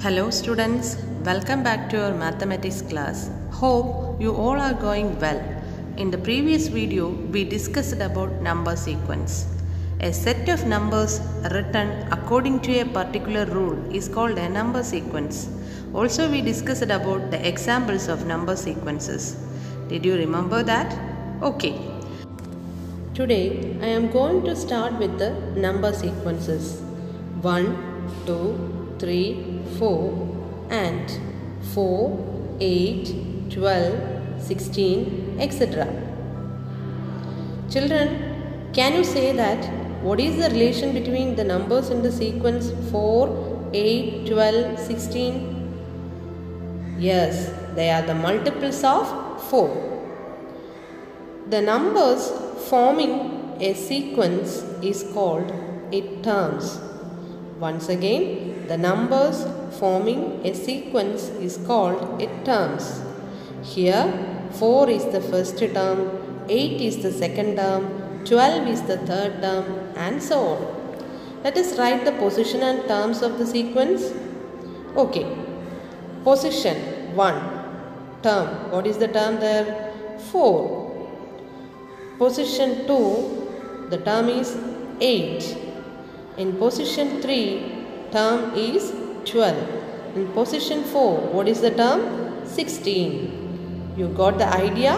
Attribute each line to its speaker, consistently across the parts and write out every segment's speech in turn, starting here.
Speaker 1: Hello students, welcome back to our mathematics class. Hope you all are going well. In the previous video, we discussed about number sequence. A set of numbers written according to a particular rule is called a number sequence. Also, we discussed about the examples of number sequences. Did you remember that? Okay. Today, I am going to start with the number sequences. 1, 2, 3, 4 and 4, 8, 12, 16, etc. Children, can you say that what is the relation between the numbers in the sequence 4, 8, 12, 16? Yes, they are the multiples of 4. The numbers forming a sequence is called its terms. Once again, the numbers forming a sequence is called its terms. Here, 4 is the first term, 8 is the second term, 12 is the third term, and so on. Let us write the position and terms of the sequence. Okay. Position 1. Term. What is the term there? 4. Position 2. The term is 8. In position 3, term is 12. In position 4, what is the term? 16. You got the idea?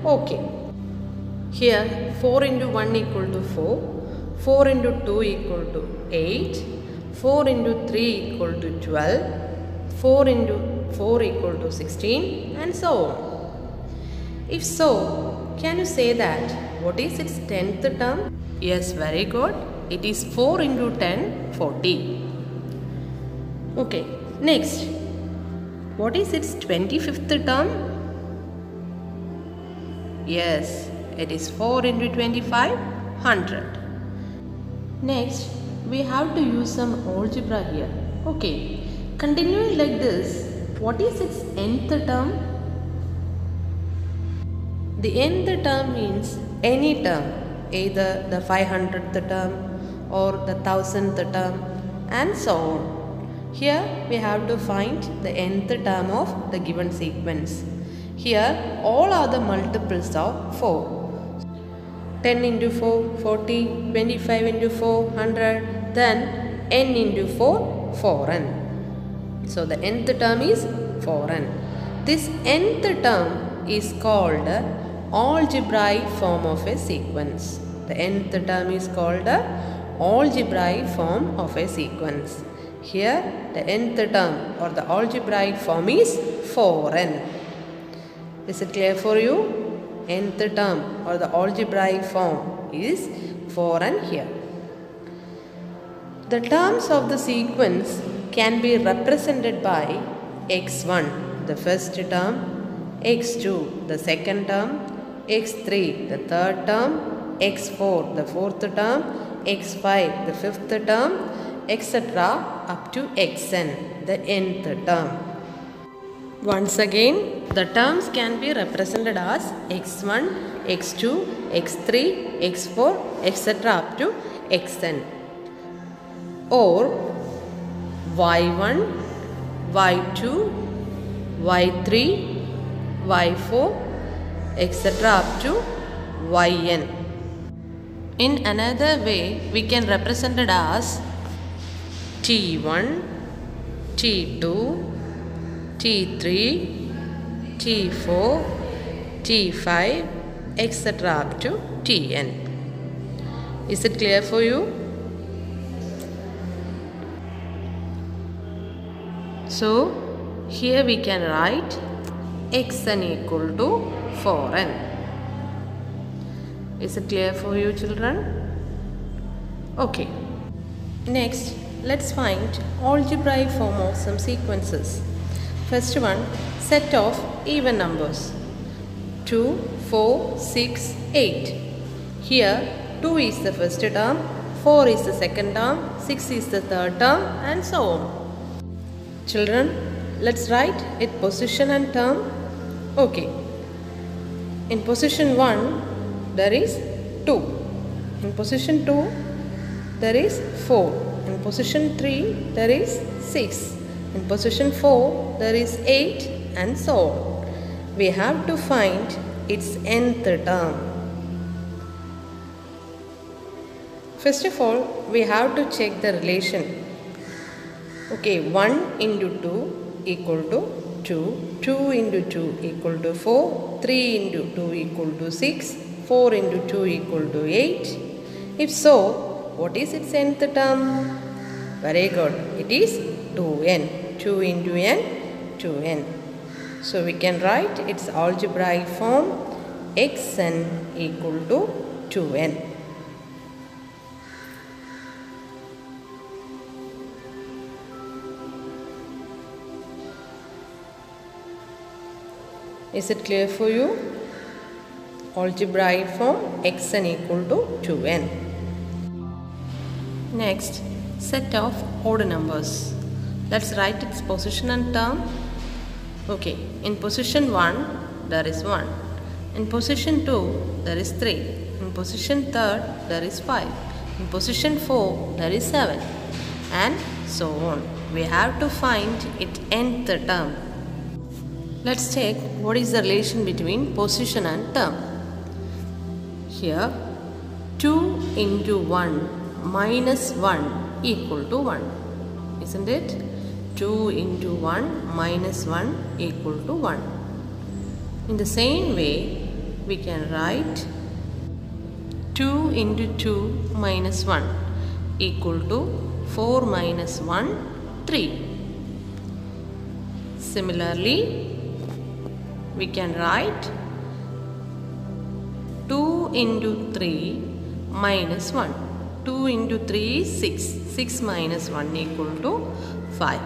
Speaker 1: Okay. Here, 4 into 1 equal to 4. 4 into 2 equal to 8. 4 into 3 equal to 12. 4 into 4 equal to 16, and so on. If so, can you say that what is its 10th term? Yes, very good. It is 4 into 10, 40. Okay, next. What is its 25th term? Yes, it is 4 into 25, 100. Next, we have to use some algebra here. Okay, continuing like this, what is its nth term? The nth term means any term, either the 500th term or the 1000th term, and so on. Here we have to find the nth term of the given sequence. Here all are the multiples of 4. 10 into 4, 40, 25 into 4, 100, then n into 4, 4n. So the nth term is 4n. This nth term is called algebraic form of a sequence. The nth term is called algebraic form of a sequence. Here the nth term or the algebraic form is 4n. Is it clear for you? Nth term or the algebraic form is 4n here. The terms of the sequence can be represented by x1, the first term, x2, the second term, x3, the third term, x4, the fourth term, x5, the fifth term, etc. up to xn, the nth term. Once again, the terms can be represented as x1, x2, x3, x4, etc. up to xn. Or y1, y2, y3, y4, etc. up to yn. In another way, we can represent it as t1, t2, t3, t4, t5, etc. up to tn. Is it clear for you? So, here we can write xn equal to 4n. Is it clear for you, children? Okay. Next, let's find algebraic form of some sequences. First one, set of even numbers. 2, 4, 6, 8. Here, 2 is the first term, 4 is the second term, 6 is the third term, and so on. Children, let's write its position and term. Okay. In position 1, there is 2. In position 2, there is 4. In position 3, there is 6. In position 4, there is 8 and so on. We have to find its nth term. First of all, we have to check the relation. Okay, 1 into 2 equal to 2, 2 into 2 equal to 4, 3 into 2 equal to 6, 4 into 2 equal to 8. If so, what is its nth term? Very good. It is 2n. 2 into n, 2n. So we can write its algebraic form xn equal to 2n. Is it clear for you? Algebraic form xn equal to 2n. Next, set of odd numbers. Let's write its position and term. Okay, in position 1 there is 1. In position 2 there is 3. In position 3 there is 5. In position 4 there is 7. And so on. We have to find its nth term. Let's check what is the relation between position and term. Here 2 into 1 minus 1 equal to 1. Isn't it? 2 into 1 minus 1 equal to 1. In the same way, we can write 2 into 2 minus 1 equal to 4 minus 1, 3. Similarly, we can write 2 into 3 minus 1. 2 into 3 is 6. 6 minus 1 equal to 5.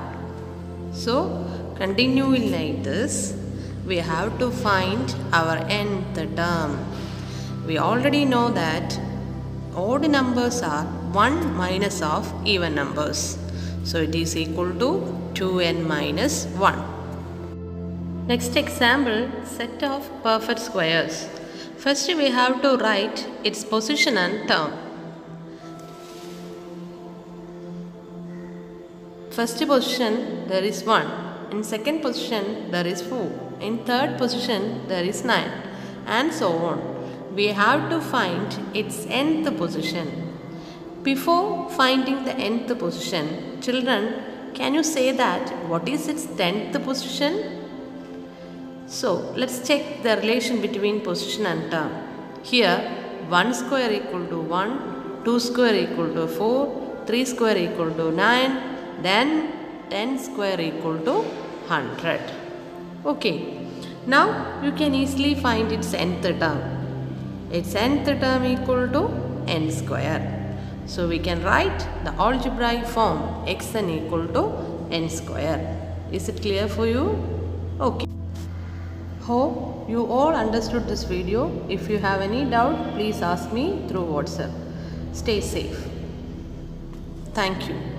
Speaker 1: So, continuing like this, we have to find our nth term. We already know that odd numbers are 1 minus of even numbers. So, it is equal to 2n minus 1. Next example, set of perfect squares. First we have to write its position and term. First position there is 1. In second position there is 4. In third position there is 9. And so on. We have to find its nth position. Before finding the nth position, children, can you say that what is its 10th position? So, let's check the relation between position and term. Here, 1 square equal to 1, 2 square equal to 4, 3 square equal to 9, then 10 square equal to 100. Okay, now you can easily find its nth term. Its nth term equal to n square. So, we can write the algebraic form xn equal to n square. Is it clear for you? Okay. Hope you all understood this video. If you have any doubt, please ask me through WhatsApp. Stay safe. Thank you.